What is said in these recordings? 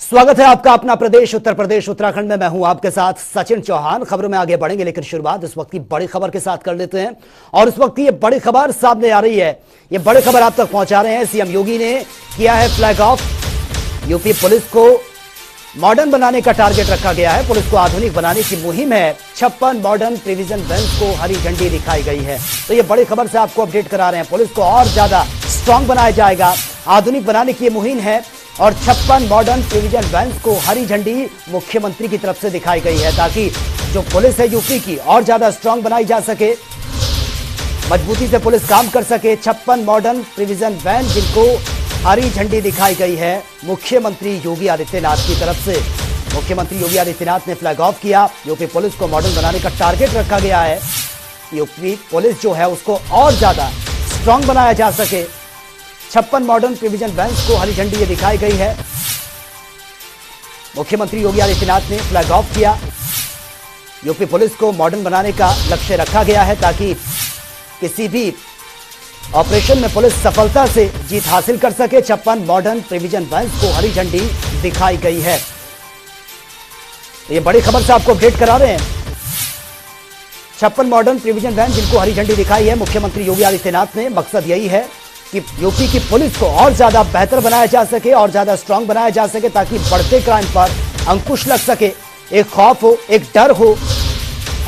स्वागत है आपका अपना प्रदेश उत्तर प्रदेश उत्तराखंड में। मैं हूं आपके साथ सचिन चौहान। खबरों में आगे बढ़ेंगे, लेकिन शुरुआत इस वक्त की बड़ी खबर के साथ कर लेते हैं। और इस वक्त की ये बड़ी खबर सामने आ रही है। ये बड़ी खबर आप तक पहुंचा रहे हैं। सीएम योगी ने किया है फ्लैग ऑफ। यूपी पुलिस को मॉडर्न बनाने का टारगेट रखा गया है। पुलिस को आधुनिक बनाने की मुहिम है। 56 मॉडर्न प्रिविजन वैन्स को हरी झंडी दिखाई गई है। तो ये बड़ी खबर से आपको अपडेट करा रहे हैं। पुलिस को और ज्यादा स्ट्रांग बनाया जाएगा, आधुनिक बनाने की मुहिम है। और 56 मॉडर्न प्रिविजन वैन्स को हरी झंडी मुख्यमंत्री की तरफ से दिखाई गई है, ताकि जो पुलिस है यूपी की और ज्यादा स्ट्रांग बनाई जा सके, मजबूती से पुलिस काम कर सके। 56 मॉडर्न प्रिविजन वैन जिनको हरी झंडी दिखाई गई है मुख्यमंत्री योगी आदित्यनाथ की तरफ से। मुख्यमंत्री योगी आदित्यनाथ ने फ्लैग ऑफ किया। यूपी पुलिस को मॉडर्न बनाने का टारगेट रखा गया है। यूपी पुलिस जो है उसको और ज्यादा स्ट्रांग बनाया जा सके। 56 मॉडर्न प्रिविजन वैन्स को हरी झंडी ये दिखाई गई है। मुख्यमंत्री योगी आदित्यनाथ ने फ्लैग ऑफ किया। यूपी पुलिस को मॉडर्न बनाने का लक्ष्य रखा गया है, ताकि किसी भी ऑपरेशन में पुलिस सफलता से जीत हासिल कर सके। 56 मॉडर्न प्रिविजन वैन्स को हरी झंडी दिखाई गई है। ये बड़ी खबर से आपको अपडेट करा रहे हैं। 56 मॉडर्न प्रिविजन वैन जिनको हरी झंडी दिखाई है मुख्यमंत्री योगी आदित्यनाथ ने। मकसद यही है कि यूपी की पुलिस को और ज्यादा बेहतर बनाया जा सके और ज्यादा स्ट्रांग बनाया जा सके, ताकि बढ़ते क्राइम पर अंकुश लग सके। एक खौफ हो, एक डर हो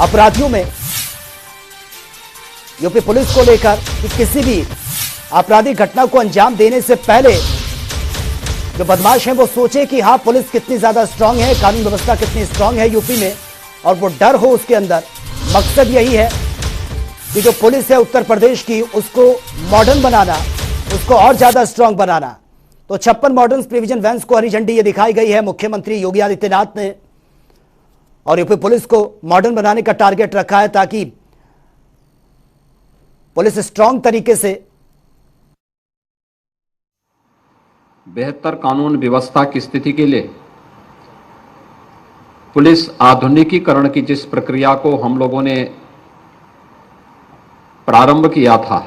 अपराधियों में यूपी पुलिस को लेकर कि किसी भी आपराधिक घटना को अंजाम देने से पहले जो बदमाश हैं वो सोचे कि हाँ, पुलिस कितनी ज्यादा स्ट्रांग है, कानून व्यवस्था कितनी स्ट्रांग है यूपी में, और वो डर हो उसके अंदर। मकसद यही है कि जो पुलिस है उत्तर प्रदेश की, उसको मॉडर्न बनाना, उसको और ज्यादा स्ट्रांग बनाना। तो 56 मॉडर्न प्रिविजन वैन्स को हरी झंडी ये दिखाई गई है मुख्यमंत्री योगी आदित्यनाथ ने। और यूपी पुलिस को मॉडर्न बनाने का टारगेट रखा है, ताकि पुलिस स्ट्रांग तरीके से बेहतर कानून व्यवस्था की स्थिति के लिए पुलिस आधुनिकीकरण की जिस प्रक्रिया को हम लोगों ने प्रारंभ किया था,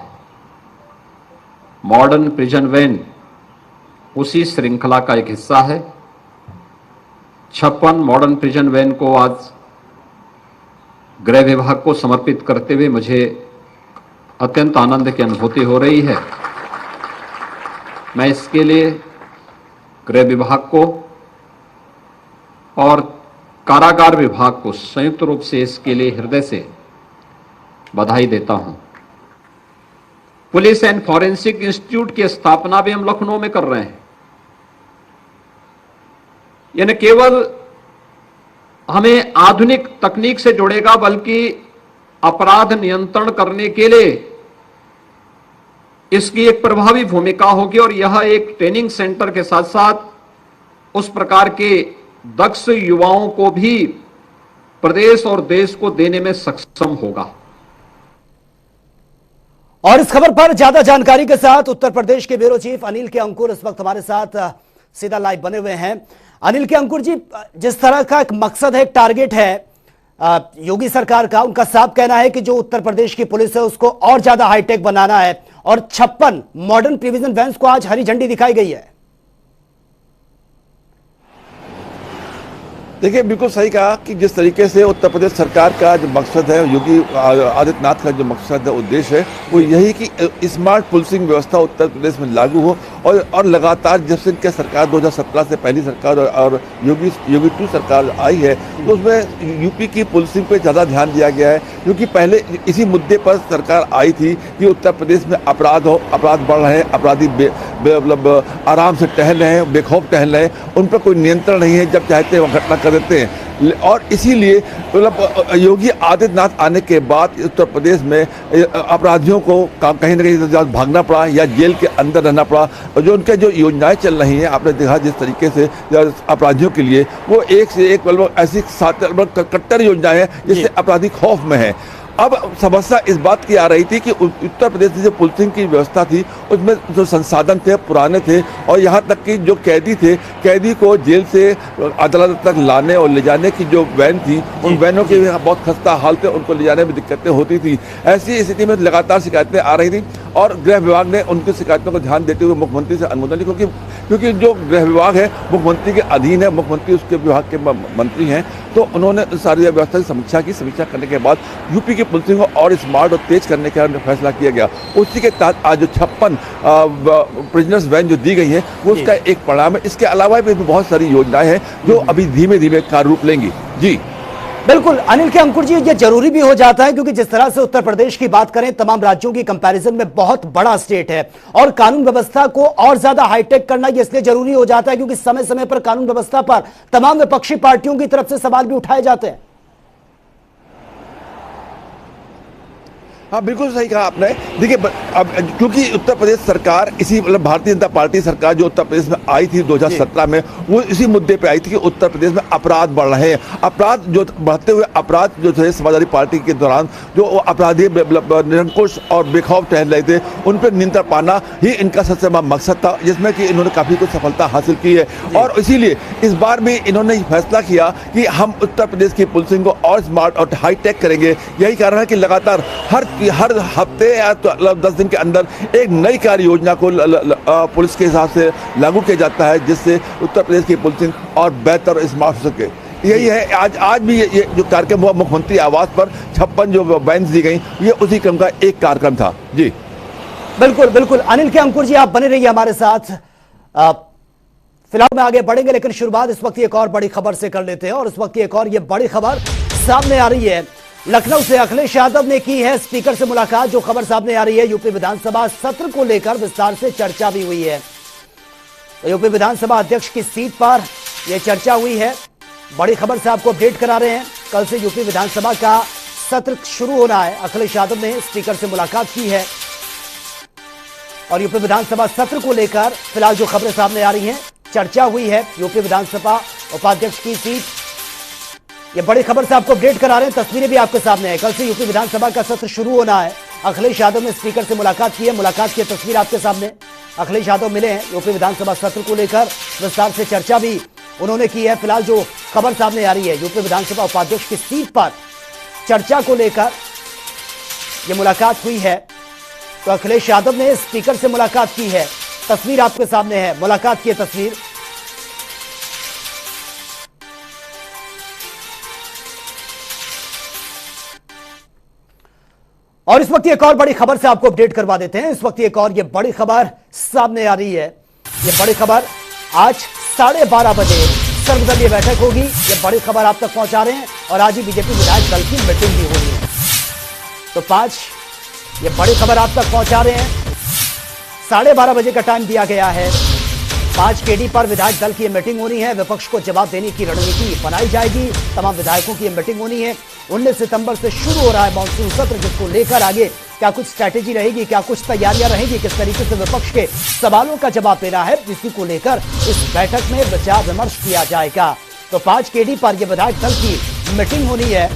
मॉडर्न प्रिजन वैन उसी श्रृंखला का एक हिस्सा है। 56 मॉडर्न प्रिजन वैन को आज गृह विभाग को समर्पित करते हुए मुझे अत्यंत आनंद की अनुभूति हो रही है। मैं इसके लिए गृह विभाग को और कारागार विभाग को संयुक्त रूप से इसके लिए हृदय से बधाई देता हूं। पुलिस एंड फॉरेंसिक इंस्टीट्यूट की स्थापना भी हम लखनऊ में कर रहे हैं। यह न केवल हमें आधुनिक तकनीक से जुड़ेगा, बल्कि अपराध नियंत्रण करने के लिए इसकी एक प्रभावी भूमिका होगी। और यह एक ट्रेनिंग सेंटर के साथ साथ उस प्रकार के दक्ष युवाओं को भी प्रदेश और देश को देने में सक्षम होगा। और इस खबर पर ज्यादा जानकारी के साथ उत्तर प्रदेश के ब्यूरो चीफ अनिल के अंकुर इस वक्त हमारे साथ सीधा लाइव बने हुए हैं। अनिल के अंकुर जी, जिस तरह का एक मकसद है, एक टारगेट है योगी सरकार का, उनका साफ कहना है कि जो उत्तर प्रदेश की पुलिस है उसको और ज्यादा हाईटेक बनाना है, और 56 मॉडर्न प्रिविजन वैन्स को आज हरी झंडी दिखाई गई है। देखिए, बिल्कुल सही कहा कि जिस तरीके से उत्तर प्रदेश सरकार का जो मकसद है, योगी आदित्यनाथ का जो मकसद है, उद्देश्य है, वो यही कि स्मार्ट पुलिसिंग व्यवस्था उत्तर प्रदेश में लागू हो। और लगातार जब से इनके सरकार 2017 से पहली सरकार और योगी 2 सरकार आई है, तो उसमें यूपी की पुलिसिंग पे ज़्यादा ध्यान दिया गया है। क्योंकि पहले इसी मुद्दे पर सरकार आई थी कि उत्तर प्रदेश में अपराध बढ़ रहे हैं, अपराधी मतलब आराम से टहल रहे हैं, बेखौफ टहल रहे हैं, उन पर कोई नियंत्रण नहीं है, जब चाहते हैं वो घटना कर देते हैं। और इसीलिए मतलब योगी आदित्यनाथ आने के बाद उत्तर प्रदेश में अपराधियों को कहीं ना कहीं भागना पड़ा या जेल के अंदर रहना पड़ा। और जो उनके जो योजनाएं चल रही हैं, आपने देखा जिस तरीके से अपराधियों के लिए वो एक से एक मतलब ऐसी कट्टर योजनाएं हैं जिससे अपराधी खौफ में है। अब समस्या इस बात की आ रही थी कि उत्तर प्रदेश में जो पुलिसिंग की व्यवस्था थी उसमें जो संसाधन थे पुराने थे, और यहाँ तक कि जो कैदी थे, कैदी को जेल से अदालत तक लाने और ले जाने की जो वैन थी, उन वैनों के बहुत खस्ता हाल थे, उनको ले जाने में दिक्कतें होती थी। ऐसी स्थिति में लगातार शिकायतें आ रही थी। और गृह विभाग ने उनकी शिकायतों को ध्यान देते हुए मुख्यमंत्री से अनुमोदन ली, क्योंकि जो गृह विभाग है मुख्यमंत्री के अधीन है, मुख्यमंत्री उसके विभाग के मंत्री हैं, तो उन्होंने सारी व्यवस्था की समीक्षा करने के बाद यूपी की पुलिसिंग को और स्मार्ट और तेज करने का फैसला किया गया। उसी के तहत आज जो 56 प्रिजनर्स वैन जो दी गई है वो उसका एक परिणाम है। इसके अलावा भी बहुत सारी योजनाएं हैं जो अभी धीमे धीमे कार्य रूप लेंगी। जी बिल्कुल अनिल के अंकुर जी, ये जरूरी भी हो जाता है क्योंकि जिस तरह से उत्तर प्रदेश की बात करें तमाम राज्यों की कंपैरिजन में बहुत बड़ा स्टेट है और कानून व्यवस्था को और ज्यादा हाईटेक करना ये इसलिए जरूरी हो जाता है क्योंकि समय समय पर कानून व्यवस्था पर तमाम विपक्षी पार्टियों की तरफ से सवाल भी उठाए जाते हैं। हाँ, बिल्कुल सही कहा आपने। देखिए, अब क्योंकि उत्तर प्रदेश सरकार इसी मतलब भारतीय जनता पार्टी सरकार जो उत्तर प्रदेश में आई थी 2017 में, वो इसी मुद्दे पे आई थी कि उत्तर प्रदेश में अपराध बढ़ रहे हैं। अपराध जो बढ़ते हुए अपराध जो थे समाजवादी पार्टी के दौरान जो अपराधी निरंकुश और बेखौफ टहल रहे थे, उन पर नियंत्रण पाना ही इनका सबसे बड़ा मकसद था, जिसमें कि इन्होंने काफी कुछ सफलता हासिल की है। और इसीलिए इस बार भी इन्होंने फैसला किया कि हम उत्तर प्रदेश की पुलिसिंग को और स्मार्ट और हाईटेक करेंगे। यही कारण है कि लगातार हर हफ्ते या तो 10 दिन के अंदर एक नई कार्य योजना को पुलिस के हिसाब से लागू किया जाता है, जिससे उत्तर प्रदेश की पुलिसिंग और बेहतर और स्मार्ट हो सके। यही है आज भी ये जो कार्यक्रम हुआ मुख्यमंत्री आवास पर 56 जो वैन दी गई, ये उसी क्रम का एक कार्यक्रम था। जी बिल्कुल बिल्कुल अनिल के अंकुर जी, आप बने रहिए हमारे साथ। फिलहाल में आगे बढ़ेंगे लेकिन शुरुआत इस वक्त एक और बड़ी खबर से कर लेते हैं और इस वक्त एक और ये बड़ी खबर सामने आ रही है। लखनऊ से अखिलेश यादव ने की है स्पीकर से मुलाकात। जो खबर सामने आ रही है, यूपी विधानसभा सत्र को लेकर विस्तार से चर्चा भी हुई है। तो यूपी विधानसभा अध्यक्ष की सीट पर यह चर्चा हुई है। बड़ी खबर से आपको अपडेट करा रहे हैं। कल से यूपी विधानसभा का सत्र शुरू होना है। अखिलेश यादव ने स्पीकर से मुलाकात की है और यूपी विधानसभा सत्र को लेकर फिलहाल जो खबरें सामने आ रही हैं, चर्चा हुई है। यूपी विधानसभा उपाध्यक्ष की सीट, ये बड़ी खबर से आपको अपडेट करा रहे हैं। तस्वीरें भी आपके सामने है। कल से यूपी विधानसभा का सत्र शुरू होना है। अखिलेश यादव ने स्पीकर से मुलाकात की है। मुलाकात की तस्वीर आपके सामने। अखिलेश यादव मिले हैं। यूपी विधानसभा सत्र को लेकर विस्तार से चर्चा भी उन्होंने की है। फिलहाल जो खबर सामने आ रही है, यूपी विधानसभा उपाध्यक्ष की सीट पर चर्चा को लेकर यह मुलाकात हुई है। तो अखिलेश यादव ने स्पीकर से मुलाकात की है। तस्वीर आपके सामने है, मुलाकात की तस्वीर। और इस वक्त एक और बड़ी खबर से आपको अपडेट करवा देते हैं। इस वक्त एक और ये बड़ी खबर सामने आ रही है। ये बड़ी खबर आज 12:30 बजे सर्वदलीय बैठक होगी। ये बड़ी खबर आप तक पहुंचा रहे हैं और आज ही बीजेपी विधायक दल की मीटिंग भी होनी है। तो 5 ये बड़ी खबर आप तक पहुंचा रहे हैं। 12:30 बजे का टाइम दिया गया है। 5 केडी पर विधायक दल की मीटिंग होनी है। विपक्ष को जवाब देने की रणनीति बनाई जाएगी। तमाम विधायकों की मीटिंग होनी है। 19 सितंबर से शुरू हो रहा है मानसून सत्र, जिसको लेकर आगे क्या कुछ स्ट्रैटेजी रहेगी, क्या कुछ तैयारियां रहेंगी, किस तरीके से विपक्ष के सवालों का जवाब देना है, इसी को लेकर इस बैठक में विचार विमर्श किया जाएगा। तो 5 केडी पर यह विधायक दल की मीटिंग होनी है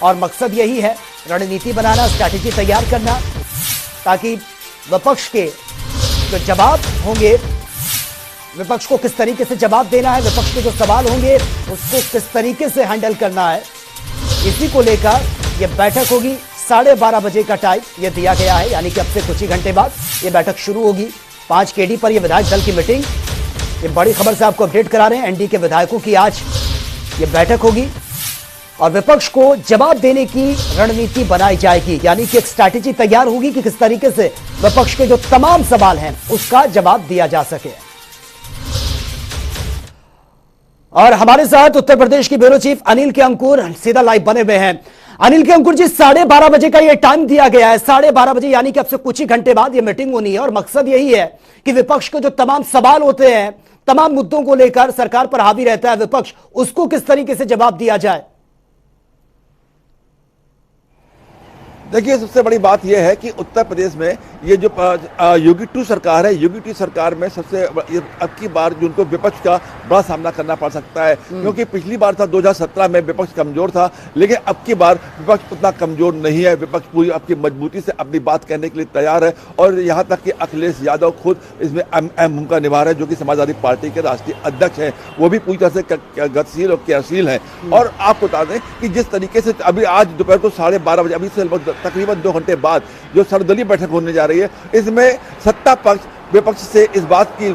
और मकसद यही है, रणनीति बनाना, स्ट्रैटेजी तैयार करना, ताकि विपक्ष के जो जवाब होंगे, विपक्ष को किस तरीके से जवाब देना है, विपक्ष के जो सवाल होंगे उसको किस तरीके से हैंडल करना है, इसी को लेकर यह बैठक होगी। 12:30 बजे का टाइम यह दिया गया है, यानी कि अब से कुछ ही घंटे बाद यह बैठक शुरू होगी। 5 केडी पर यह विधायक दल की मीटिंग, ये बड़ी खबर से आपको अपडेट करा रहे हैं। एनडीए के विधायकों की आज यह बैठक होगी और विपक्ष को जवाब देने की रणनीति बनाई जाएगी, यानी कि एक स्ट्रैटेजी तैयार होगी कि किस तरीके से विपक्ष के जो तमाम सवाल हैं उसका जवाब दिया जा सके। और हमारे साथ उत्तर प्रदेश की ब्यूरो चीफ अनिल के अंकुर सीधा लाइव बने हुए हैं। अनिल के अंकुर जी, 12:30 बजे का यह टाइम दिया गया है। 12:30 बजे यानी कि अब से कुछ ही घंटे बाद यह मीटिंग होनी है और मकसद यही है कि विपक्ष के जो तमाम सवाल होते हैं, तमाम मुद्दों को लेकर सरकार पर हावी रहता है विपक्ष, उसको किस तरीके से जवाब दिया जाए। देखिए, सबसे बड़ी बात यह है कि उत्तर प्रदेश में ये जो योगी 2 सरकार है, योगी 2 सरकार में सबसे अब की बार जो उनको विपक्ष का बड़ा सामना करना पड़ सकता है, क्योंकि पिछली बार था 2017 में विपक्ष कमजोर था, लेकिन अब की बार विपक्ष उतना कमजोर नहीं है। विपक्ष पूरी अपनी मजबूती से अपनी बात कहने के लिए तैयार है और यहाँ तक कि अखिलेश यादव खुद इसमें अहम भूमिका निभा रहे हैं, जो कि समाजवादी पार्टी के राष्ट्रीय अध्यक्ष हैं। वो भी पूरी तरह से गतिशील और क्रियाशील हैं। और आपको बता दें कि जिस तरीके से अभी आज दोपहर को 12:30 बजे, अभी से लगभग तकरीबन 2 घंटे बाद जो सर्वदलीय बैठक होने जा रही है, इसमें सत्ता पक्ष विपक्ष से इस बात की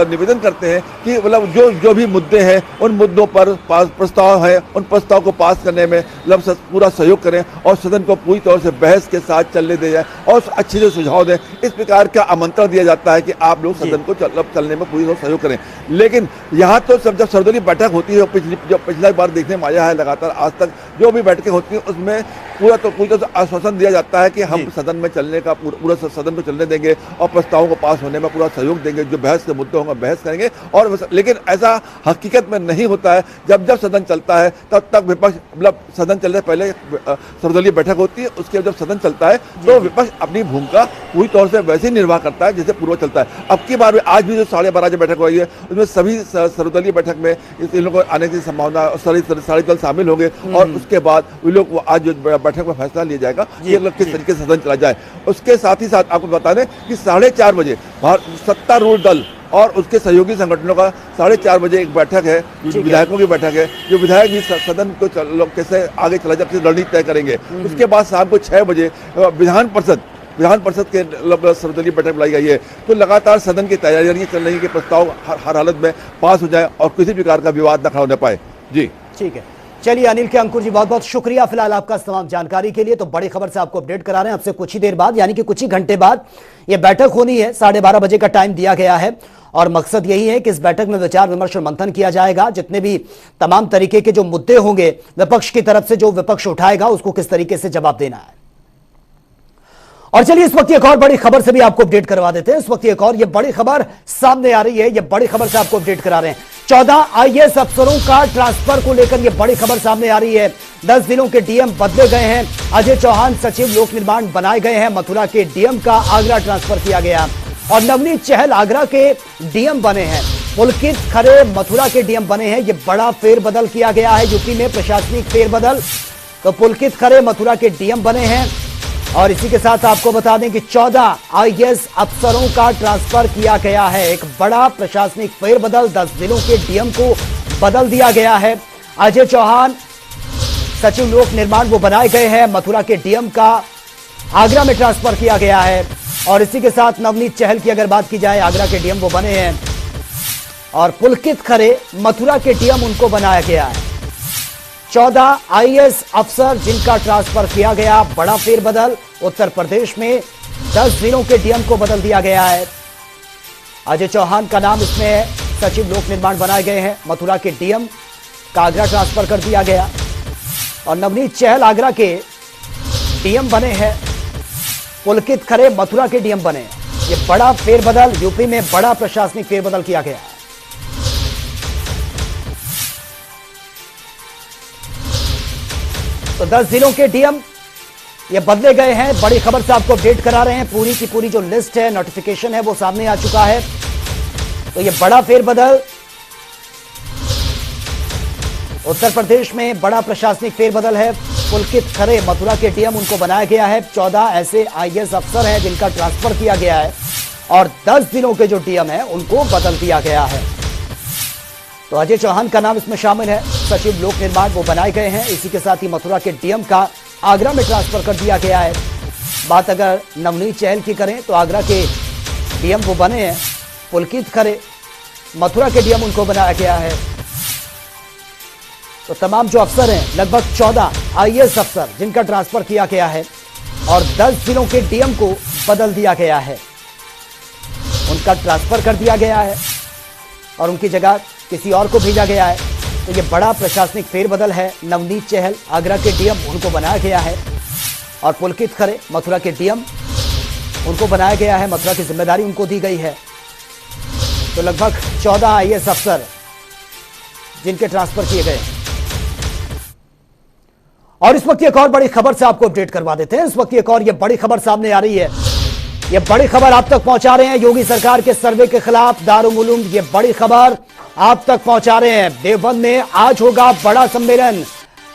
निवेदन करते हैं कि मतलब जो भी मुद्दे हैं उन मुद्दों पर प्रस्ताव है, उन प्रस्ताव को पास करने में मतलब पूरा सहयोग करें और सदन को पूरी तौर से बहस के साथ चलने दे जाए और अच्छे से सुझाव दें। इस प्रकार का आमंत्रण दिया जाता है कि आप लोग सदन को चलने में पूरी तरह सहयोग करें। लेकिन यहाँ तो जब सर्वदलीय बैठक होती है, पिछली बार देखने में आया है लगातार आज तक जो भी बैठकें होती हैं उसमें पूरी तरह से आश्वासन दिया जाता है कि हम सदन में चलने का पूरा सदन को चलने देंगे और प्रस्तावों को पास होने में पूरा सहयोग देंगे, जो बहस के मुद्दे होंगे बहस करेंगे। और लेकिन ऐसा हकीकत में नहीं होता है। जब सदन चलता है तब तक विपक्ष मतलब सदन चलने से पहले सर्वदलीय बैठक होती है, उसके जब सदन चलता है तो विपक्ष अपनी भूमिका पूरी तौर से वैसे ही निर्वाह करता है जैसे पूर्व चलता है। अब की बार आज भी जो 12:30 बैठक हुई है उसमें सभी सर्वदलीय बैठक में इन लोगों को आने की संभावना, सारे दल शामिल होंगे और उसके बाद वे लोग आज जो बैठक में फैसला लिया जाएगा कि किस तरीके से सदन चला जाए। उसके साथ ही साथ आपको बता दें कि 4:30 बजे सत्तारूढ़ दल और उसके सहयोगी संगठनों का 4:30 बजे एक बैठक है, विधायकों की बैठक है, जो विधायक भी सदन को कैसे आगे चला जाए रणनीति तय करेंगे। उसके बाद शाम को 6 बजे विधान परिषद के सर्वदलीय बैठक बुलाई गई है। तो लगातार सदन की तैयारियां चल रही है कि प्रस्ताव हर हालत में पास हो जाए और किसी प्रकार का विवाद न खड़ा होने पाए। जी ठीक है, चलिए अनिल के अंकुर जी बहुत बहुत शुक्रिया फिलहाल आपका तमाम जानकारी के लिए। तो बड़ी खबर से आपको अपडेट करा रहे हैं, आपसे कुछ ही देर बाद यानी कि कुछ ही घंटे बाद यह बैठक होनी है। 12:30 बजे का टाइम दिया गया है और मकसद यही है कि इस बैठक में विचार विमर्श और मंथन किया जाएगा। जितने भी तमाम तरीके के जो मुद्दे होंगे विपक्ष की तरफ से, जो विपक्ष उठाएगा उसको किस तरीके से जवाब देना है। और चलिए इस वक्त एक और बड़ी खबर से भी आपको अपडेट करवा देते हैं। इस वक्त एक और ये बड़ी खबर सामने आ रही है, ये बड़ी खबर से आपको अपडेट करा रहे हैं। 14 आईएएस अफसरों का ट्रांसफर को लेकर ये बड़ी खबर सामने आ रही है। 10 जिलों के डीएम बदले गए हैं। अजय चौहान सचिव लोक निर्माण बनाए गए हैं। मथुरा के डीएम का आगरा ट्रांसफर किया गया और नवनीत चहल आगरा के डीएम बने हैं। पुलकित खरे मथुरा के डीएम बने हैं। ये बड़ा फेरबदल किया गया है यूपी में, प्रशासनिक फेरबदल। तो पुलकित खरे मथुरा के डीएम बने हैं और इसी के साथ आपको बता दें कि 14 आईएएस अफसरों का ट्रांसफर किया गया है। एक बड़ा प्रशासनिक फेरबदल, 10 जिलों के डीएम को बदल दिया गया है। अजय चौहान सचिव लोक निर्माण वो बनाए गए हैं। मथुरा के डीएम का आगरा में ट्रांसफर किया गया है और इसी के साथ नवनीत चहल की अगर बात की जाए, आगरा के डीएम वो बने हैं और पुलकित खरे मथुरा के डीएम उनको बनाया गया है। 14 आईएएस अफसर जिनका ट्रांसफर किया गया, बड़ा फेरबदल। उत्तर प्रदेश में 10 जिलों के डीएम को बदल दिया गया है। अजय चौहान का नाम इसमें है, सचिव लोक निर्माण बनाए गए हैं। मथुरा के डीएम का आगरा ट्रांसफर कर दिया गया और नवनीत चहल आगरा के डीएम बने हैं। पुलकित खरे मथुरा के डीएम बने हैं। ये बड़ा फेरबदल, यूपी में बड़ा प्रशासनिक फेरबदल किया गया है। तो 10 जिलों के डीएम ये बदले गए हैं। बड़ी खबर से आपको अपडेट करा रहे हैं। पूरी की पूरी जो लिस्ट है, नोटिफिकेशन है, वो सामने आ चुका है। तो ये बड़ा फेरबदल, उत्तर प्रदेश में बड़ा प्रशासनिक फेरबदल है। पुलकित खरे मथुरा के डीएम उनको बनाया गया है। 14 ऐसे आईएएस अफसर हैं जिनका ट्रांसफर किया गया है और 10 जिलों के जो डीएम हैं उनको बदल दिया गया है। तो अजय चौहान का नाम इसमें शामिल है, सचिव लोक निर्माण वो बनाए गए हैं। इसी के साथ ही मथुरा के डीएम का आगरा में ट्रांसफर कर दिया गया है। बात अगर नवनीत चहल की करें तो आगरा के डीएम वो बने हैं। पुलकित खरे मथुरा के डीएम उनको बनाया गया है। तो तमाम जो अफसर हैं, लगभग 14 आईएएस अफसर जिनका ट्रांसफर किया गया है और 10 जिलों के डीएम को बदल दिया गया है, उनका ट्रांसफर कर दिया गया है और उनकी जगह किसी और को भेजा गया है। तो ये बड़ा प्रशासनिक फेरबदल है। नवनीत चहल आगरा के डीएम उनको बनाया गया है और पुलकित खरे मथुरा के डीएम उनको बनाया गया है। मथुरा की जिम्मेदारी उनको दी गई है। तो लगभग 14 आईएएस अफसर जिनके ट्रांसफर किए गए। और इस वक्त एक और बड़ी खबर से आपको अपडेट करवा देते हैं। इस वक्त एक और ये बड़ी खबर सामने आ रही है। ये बड़ी खबर आप तक पहुंचा रहे हैं योगी सरकार के सर्वे के खिलाफ दारुल उलूम। ये बड़ी खबर आप तक पहुंचा रहे हैं। देवबंद में आज होगा बड़ा सम्मेलन।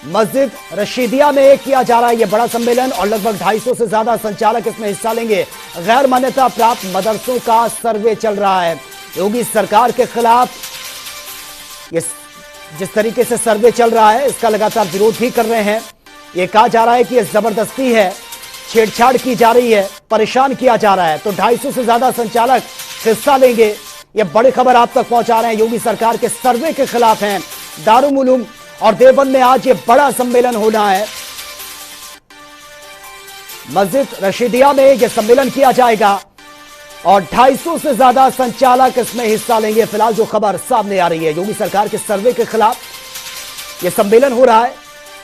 मस्जिद रशीदिया में किया जा रहा है ये बड़ा सम्मेलन और लगभग 250 से ज्यादा संचालक इसमें हिस्सा लेंगे। गैर मान्यता प्राप्त मदरसों का सर्वे चल रहा है। योगी सरकार के खिलाफ ये जिस तरीके से सर्वे चल रहा है इसका लगातार विरोध भी कर रहे हैं। ये कहा जा रहा है कि ये जबरदस्ती है छेड़छाड़ की जा रही है, परेशान किया जा रहा है। तो 250 से ज्यादा संचालक हिस्सा लेंगे। ये बड़ी खबर आप तक पहुंचा रहे हैं, योगी सरकार के सर्वे के खिलाफ हैं। दारुल उलूम और देवबंद में आज ये बड़ा सम्मेलन होना है। मस्जिद रशीदिया में यह सम्मेलन किया जाएगा और 250 से ज्यादा संचालक इसमें हिस्सा लेंगे। फिलहाल जो खबर सामने आ रही है, योगी सरकार के सर्वे के खिलाफ यह सम्मेलन हो रहा है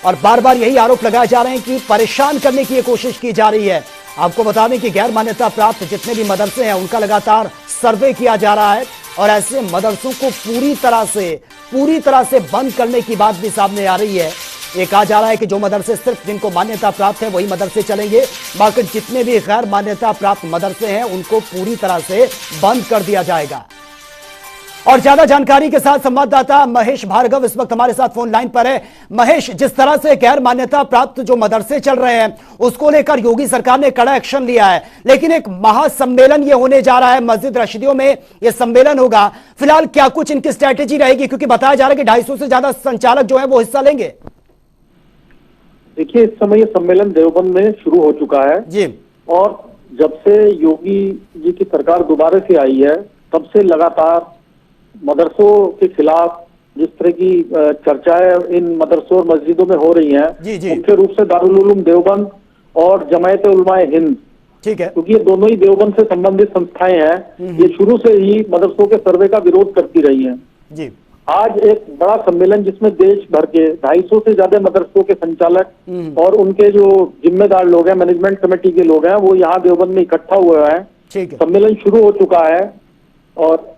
और बार बार यही आरोप लगाए जा रहे हैं कि परेशान करने की यह कोशिश की जा रही है। आपको बता दें कि गैर मान्यता प्राप्त जितने भी मदरसे हैं उनका लगातार सर्वे किया जा रहा है और ऐसे मदरसों को पूरी तरह से बंद करने की बात भी सामने आ रही है। ये कहा जा रहा है कि जो मदरसे सिर्फ जिनको मान्यता प्राप्त है वही मदरसे चलेंगे, बाकी जितने भी गैर मान्यता प्राप्त मदरसे हैं उनको पूरी तरह से बंद कर दिया जाएगा। और ज्यादा जानकारी के साथ संवाददाता महेश भार्गव इस वक्त हमारे साथ फोन लाइन पर है। महेश, जिस तरह से गैर मान्यता प्राप्त जो मदरसे चल रहे हैं उसको लेकर योगी सरकार ने कड़ा एक्शन लिया है, लेकिन एक महासम्मेलन ये होने जा रहा है, मस्जिद रशीदियों में ये सम्मेलन होगा। फिलहाल क्या कुछ इनकी स्ट्रैटेजी रहेगी, क्योंकि बताया जा रहा है कि 250 से ज्यादा संचालक जो है वो हिस्सा लेंगे? देखिए, इस समय ये सम्मेलन देवबंद में शुरू हो चुका है जी, और जब से योगी जी की सरकार दोबारा से आई है तब से लगातार मदरसों के खिलाफ जिस तरह की चर्चाएं इन मदरसों और मस्जिदों में हो रही हैं, मुख्य रूप से दारुल उलूम देवबंद और जमायत उलमाए हिंद, ठीक है, क्योंकि ये दोनों ही देवबंद से संबंधित संस्थाएं हैं, ये शुरू से ही मदरसों के सर्वे का विरोध करती रही हैं। जी, आज एक बड़ा सम्मेलन जिसमें देश भर के 250 से ज्यादा मदरसों के संचालक और उनके जो जिम्मेदार लोग हैं, मैनेजमेंट कमेटी के लोग हैं, वो यहाँ देवबंद में इकट्ठा हुए हैं। सम्मेलन शुरू हो चुका है और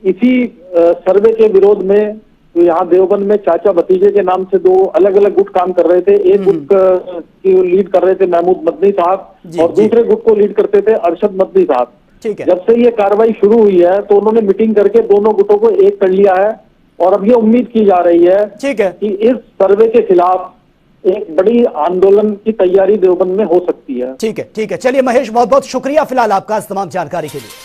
इसी सर्वे के विरोध में तो यहाँ देवबंद में चाचा भतीजे के नाम से दो अलग अलग गुट काम कर रहे थे। एक गुट की लीड कर रहे थे महमूद मदनी साहब और दूसरे गुट को लीड करते थे अरशद मदनी साहब। जब से ये कार्रवाई शुरू हुई है तो उन्होंने मीटिंग करके दोनों गुटों को एक कर लिया है और अब ये उम्मीद की जा रही है कि इस सर्वे के खिलाफ एक बड़ी आंदोलन की तैयारी देवबंद में हो सकती है। ठीक है, चलिए महेश, बहुत बहुत शुक्रिया फिलहाल आपका इस तमाम जानकारी के लिए।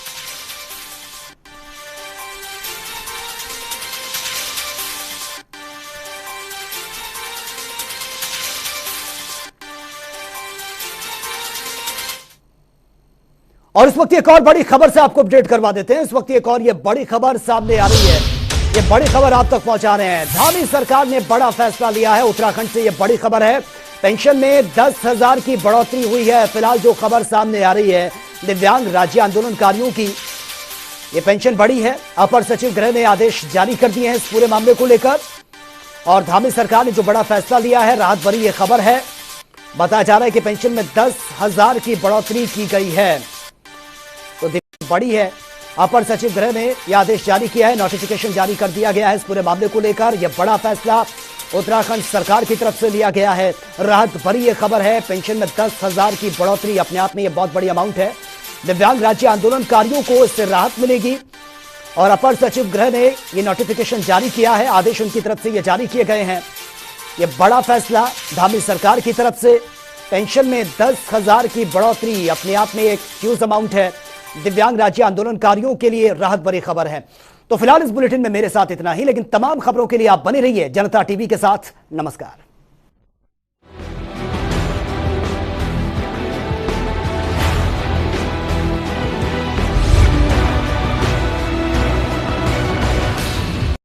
और इस वक्त एक और बड़ी खबर से आपको अपडेट करवा देते हैं। इस वक्त एक और ये बड़ी खबर सामने आ रही है, ये बड़ी खबर आप तक पहुंचा रहे हैं। धामी सरकार ने बड़ा फैसला लिया है। उत्तराखंड से ये बड़ी खबर है, पेंशन में 10,000 की बढ़ोतरी हुई है। फिलहाल जो खबर सामने आ रही है दिव्यांग राज्य आंदोलनकारियों की, ये पेंशन बढ़ी है। अपर सचिव गृह ने आदेश जारी कर दिए हैं इस पूरे मामले को लेकर और धामी सरकार ने जो बड़ा फैसला लिया है, राहत भरी ये खबर है। बताया जा रहा है कि पेंशन में 10,000 की बढ़ोतरी की गई है, तो बड़ी है। अपर सचिव गृह ने यह आदेश जारी किया है, नोटिफिकेशन जारी कर दिया गया है इस पूरे मामले को लेकर। यह बड़ा फैसला उत्तराखंड सरकार की तरफ से लिया गया है, राहत भरी यह खबर है। पेंशन में 10,000 की बढ़ोतरी अपने आप में यह बहुत बड़ी अमाउंट है। दिव्यांग राज्य आंदोलनकारियों को इससे राहत मिलेगी और अपर सचिव गृह ने यह नोटिफिकेशन जारी किया है, आदेश उनकी तरफ से यह जारी किए गए हैं। यह बड़ा फैसला धामी सरकार की तरफ से, पेंशन में 10,000 की बढ़ोतरी अपने आप में एक ह्यूज अमाउंट है। दिव्यांग राज्य आंदोलनकारियों के लिए राहत भरी खबर है। तो फिलहाल इस बुलेटिन में मेरे साथ इतना ही, लेकिन तमाम खबरों के लिए आप बने रहिए जनता टीवी के साथ। नमस्कार।